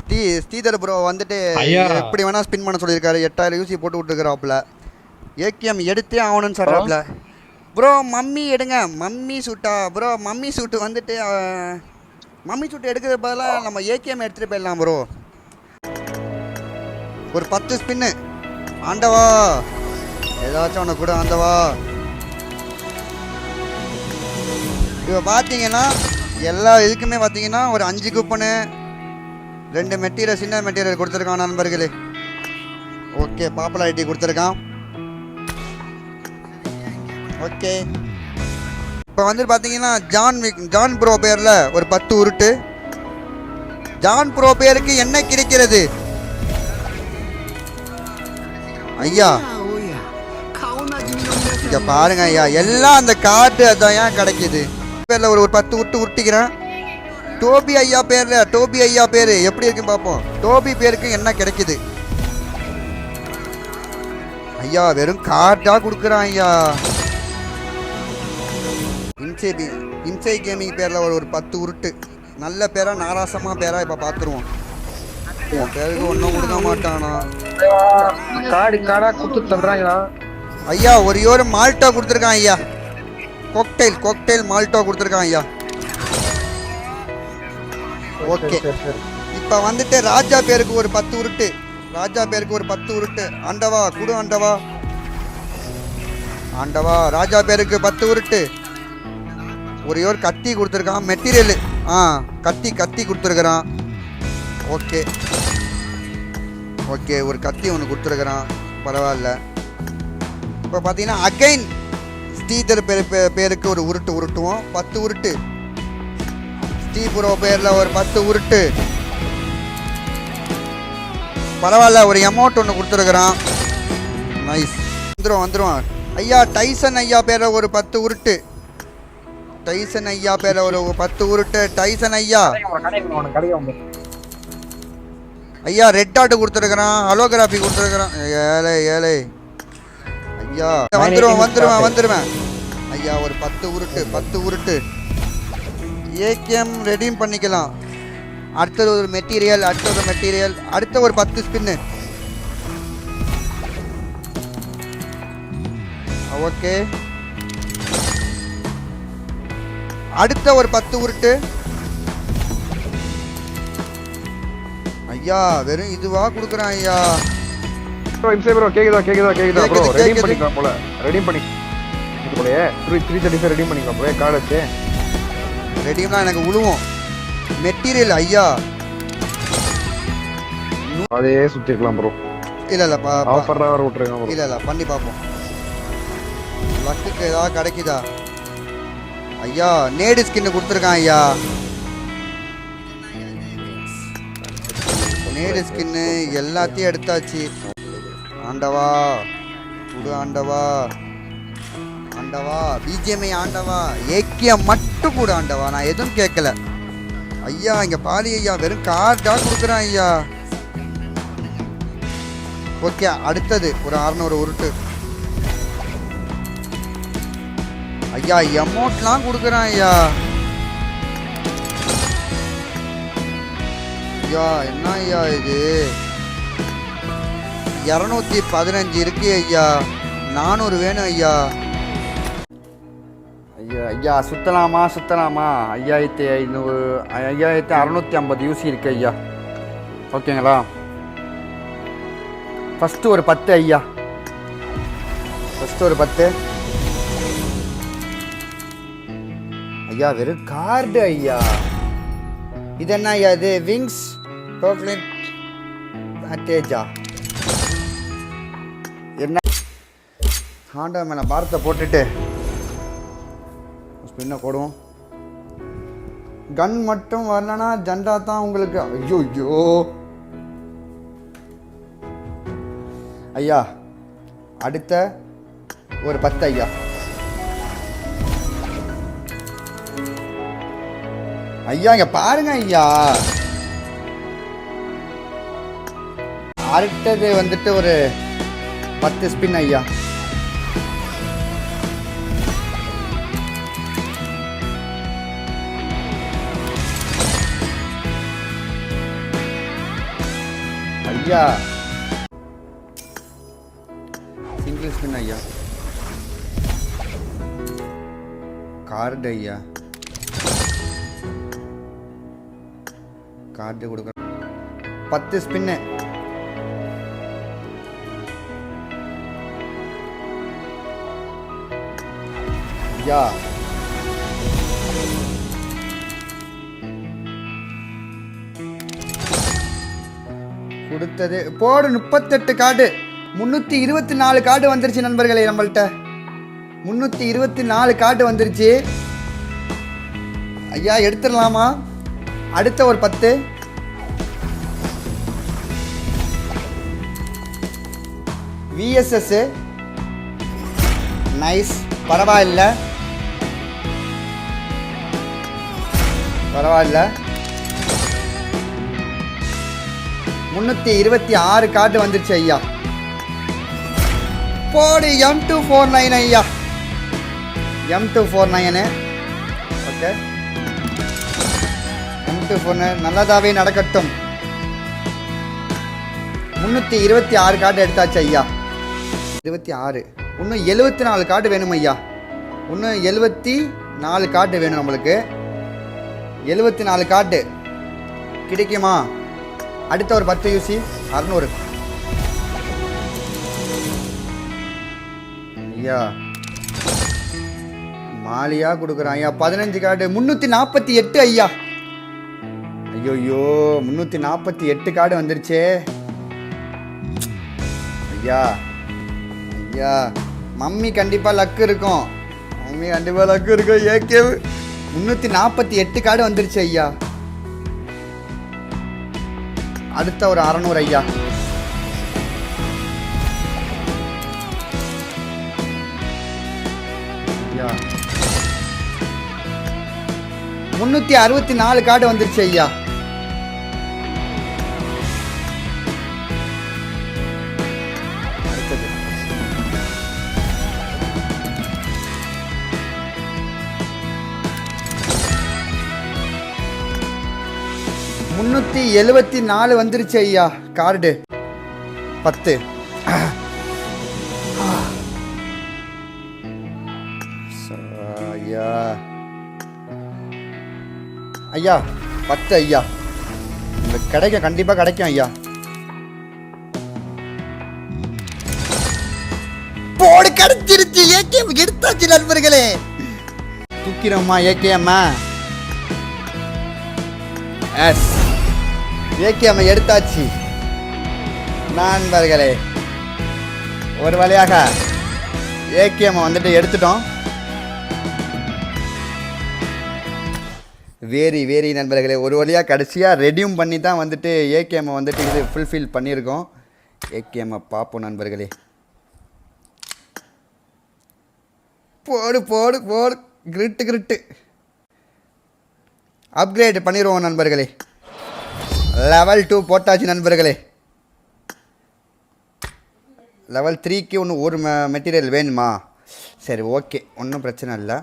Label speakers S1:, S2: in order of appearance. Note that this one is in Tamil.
S1: ஸ்ரீதர் ப்ரோ வந்துட்டு
S2: ஐயா
S1: எப்படி வேணா ஸ்பின் பண்ண சொல்லியிருக்காரு. 8000 யூசி போட்டு விட்டுருக்குறாப்புல. ஏகேஎம் எடுத்தே ஆகணும்னு சொல்கிறாப்புல. ப்ரோ மம்மி எடுங்க. மம்மி சூட்டா ப்ரோ? மம்மி சூட்டு வந்துட்டு மம்மி சூட்டு எடுக்கிறது பதிலாக நம்ம ஏகேஎம் எடுத்துகிட்டு போயிடலாம் ப்ரோ. ஒரு 10 ஸ்பின்னு. ஆண்டவா ஏதாச்சும் ஒன்று கூட ஆண்டவா. இப்போ பார்த்தீங்கன்னா எல்லா இதுக்குமே பார்த்தீங்கன்னா ஒரு 5 கூப்பனு 2 மெட்டீரியல் சின்ன மெட்டீரியல் கொடுத்துருக்கான் நண்பர்களே. ஓகே பாப்புலாரிட்டி கொடுத்துருக்கான். ஓகே இப்போ வந்து பார்த்தீங்கன்னா ஜான் ப்ரோ பேரில் ஒரு 10 உருட்டு. ஜான் ப்ரோ பேருக்கு என்ன கிடைக்கிறது ஐயா? இங்கே பாருங்க ஐயா, எல்லாம் அந்த கார்டு அதான் ஏன் கிடைக்கிது. பேரில் ஒரு 10 உருட்டு உருட்டிக்கிறேன். டோபி ஐயா பேரில் டோபி ஐயா பேர் எப்படி இருக்குன்னு பார்ப்போம். டோபி பேருக்கு என்ன கிடைக்குது ஐயா? வெறும் கார்டாக கொடுக்குறான் ஐயா. இன்சை கேமிங் பேரில் ஒரு 10 உருட்டு. நல்ல பேரா நாராசமாக பேரா இப்போ பார்த்துருவோம். பேருக்கு ஒன்றும் கொடுக்க மாட்டானா ஐயா? ஒரு மால்டோ கொடுத்துருக்கான் ஐயா. கொக்டைல் மால்டோ கொடுத்துருக்கான் ஐயா. ஓகே இப்போ வந்துட்டு ராஜா பேருக்கு ஒரு 10 உருட்டு. ராஜா பேருக்கு ஒரு 10 உருட்டு. ஆண்டவா குடு ஆண்டவா. ஆண்டவா ராஜா பேருக்கு 10 உருட்டு. ஒரு கத்தி கொடுத்துருக்கான் மெட்டீரியல். கத்தி கொடுத்துருக்குறான். ஓகே ஒரு கத்தி ஒன்று கொடுத்துருக்குறான். பரவாயில்ல. இப்போ பார்த்தீங்கன்னா அகைன் ஸ்ரீதர் பேருக்கு ஒரு உருட்டுவோம். 10 உருட்டு. ஸ்ரீபுரோ பேரில் ஒரு 10 உருட்டு. பரவாயில்ல. ஒரு அமௌண்ட் ஒன்று கொடுத்துருக்குறான். நைஸ். வந்துடும் ஐயா. டைசன் ஐயா பேரில் ஒரு 10 உருட்டு. டைசன் ஐயா பேரில் ஒரு 10 உருட்டு. டைசன் ஐயா ஐயா ரெட் ஆட்டு கொடுத்துருக்குறான். ஹலோகிராஃபி கொடுத்துருக்குறான். ஏழை ஐயா. வந்துடுவேன் ஐயா. ஒரு 10 உருட்டு. ஏகேஎம் ரெடீம் பண்ணிக்கலாம். அடுத்தது ஒரு மெட்டீரியல். அடுத்த ஒரு 10 ஸ்பின்னு. ஓகே அடுத்த ஒரு 10 உருட்டு. ஐயா வெறும் இதுவா கொடுக்குறான் ஐயா.
S3: கேக்குதா ப்ரோ? ரெடீம் பண்ணிக்கலாம் போல. ரெடீம் பண்ணி போலயே 335 ரெடீம் பண்ணிக்கலாம் போல. கார்டு வச்சு
S1: ரெடீம்னா எனக்கு உழுவும். மெட்டீரியல் ஐயா
S3: அதே சுத்திக்கலாம் ப்ரோ.
S1: இல்ல
S3: ஆஃபர் வர விட்டுருங்க ப்ரோ.
S1: இல்ல பண்ணி பார்ப்போம். லக்குக்கு ஏதாவது கிடைக்குதா ஐயா? நேடு ஸ்கின் கொடுத்துருக்கான் ஐயா. நேடு ஸ்கின்னு எல்லாத்தையும் எடுத்தாச்சு. ஆண்டவா குடு ஆண்டவா. பிஜிஎம்ஐ ஆண்டவா. ஏகேஎம் மட்டும் கூட ஆண்டவா. நான் எதுவும் கேட்கல ஐயா. இங்கே பாலி ஐயா வெறும் கார்டாக கொடுக்குறான் ஐயா. ஓகே அடுத்தது ஒரு 600 உருட்டு. ஐயா அமௌண்ட்லாம் கொடுக்குறான் ஐயா. ஐயா என்ன ஐயா இது? 215 இருக்கு ஐயா. 400 வேணும் ஐயா. ஐயா சுத்தலாமா? 5500 5650 யூசி இருக்கு ஐயா. ஓகேங்களா? ஃபஸ்ட்டு ஒரு 10 ஐயா. ஒரு 10 ஐயா. வெறும் கார்டு ஐயா. இது என்ன ஐயா? இது விங்ஸ் டோக்லின் பேட்டேஜா என்ன? ஹாண்டா மேலே பாரத்தை போட்டுட்டு ஸ்பின்னை போடுவோம். கன் மட்டும் வரலன்னா ஜெண்டா தான் உங்களுக்கு. ஐயோ ஐயா. அடுத்த ஒரு 10 ஐயா. இங்க பாருங்க ஐயா. அடுத்தது வந்துட்டு ஒரு 10 ஸ்பின் ஐயா. ஐயா சிங்கிள் ஸ்பின் ஐயா. கார்டு ஐயா. கார்டு கொடுக்குறேன். 10 ஸ்பின்னு. ஐயா கொடுத்தது போடு. 38 கார்டு. 324 கார்டு வந்துருச்சு நண்பர்களே. நம்மள்கிட்ட 324 கார்டு வந்துருச்சு ஐயா. எடுத்துடலாமா? அடுத்த ஒரு 10. VSS nice. பரவாயில்ல பரவாயில்ல. 326 கார்டு வந்துருச்சு ஐயா. போடு. M249 ஐயா. M249. ஓகே M249 நல்லதாவே நடக்கட்டும். 326 கார்டு எடுத்தாச்சு ஐயா. 26. இன்னும் 74 கார்டு வேணும் ஐயா. இன்னும் 74 கார்டு வேணும் நம்மளுக்கு. 74 கார்டு கிடைக்குமா? அடுத்த ஒரு 10 யூசி 600 ஐயா. மாலியா கொடுக்குறான் ஐயா. 15 கார்டு. 348 ஐயா. ஐயோயோ 348 கார்டு வந்துருச்சே ஐயா. ஐயா மம்மி கண்டிப்பாக லக்கு இருக்கும். மம்மி கண்டிப்பாக லக்கு இருக்கும். ஏகே 348 கார்டு வந்துருச்சு ஐயா. அடுத்த ஒரு 600 ஐயா. ஐயா 364 கார்டு வந்துருச்சு ஐயா. அடுத்தது 374 வந்துருச்சு ஐயா. கார்டு 10. ஐயா ஐயா 10 ஐயா. உங்களுக்கு கிடைக்கும், கண்டிப்பாக கிடைக்கும் ஐயா. போடு. கிடைச்சிருச்சு. ஏகேஎம் எடுத்தாச்சு நண்பர்களே. தூக்கிறோம்மா ஏகேஎம்மா. எஸ் ஏகேஎம் எடுத்தாச்சு நண்பர்களே. ஒரு வழியாக ஏகேஎம் வந்துட்டு எடுத்துட்டோம். வேரி நண்பர்களே. ஒரு வழியாக கடைசியாக ரெடியூம் பண்ணி தான் வந்துட்டு ஏகேஎம்மை வந்துட்டு இது ஃபுல்ஃபில் பண்ணியிருக்கோம். ஏகேஎம்மை பார்ப்போம் நண்பர்களே. போடு போடு போடு. கிரிட்டு அப்கிரேட் பண்ணிடுவோம் நண்பர்களே. லெவல் 2 போட்டாச்சு நண்பர்களே. லெவல் 3க்கு ஒன்று ஒரு மெட்டீரியல் வேணுமா? சரி ஓகே, ஒன்றும் பிரச்சனை இல்லை.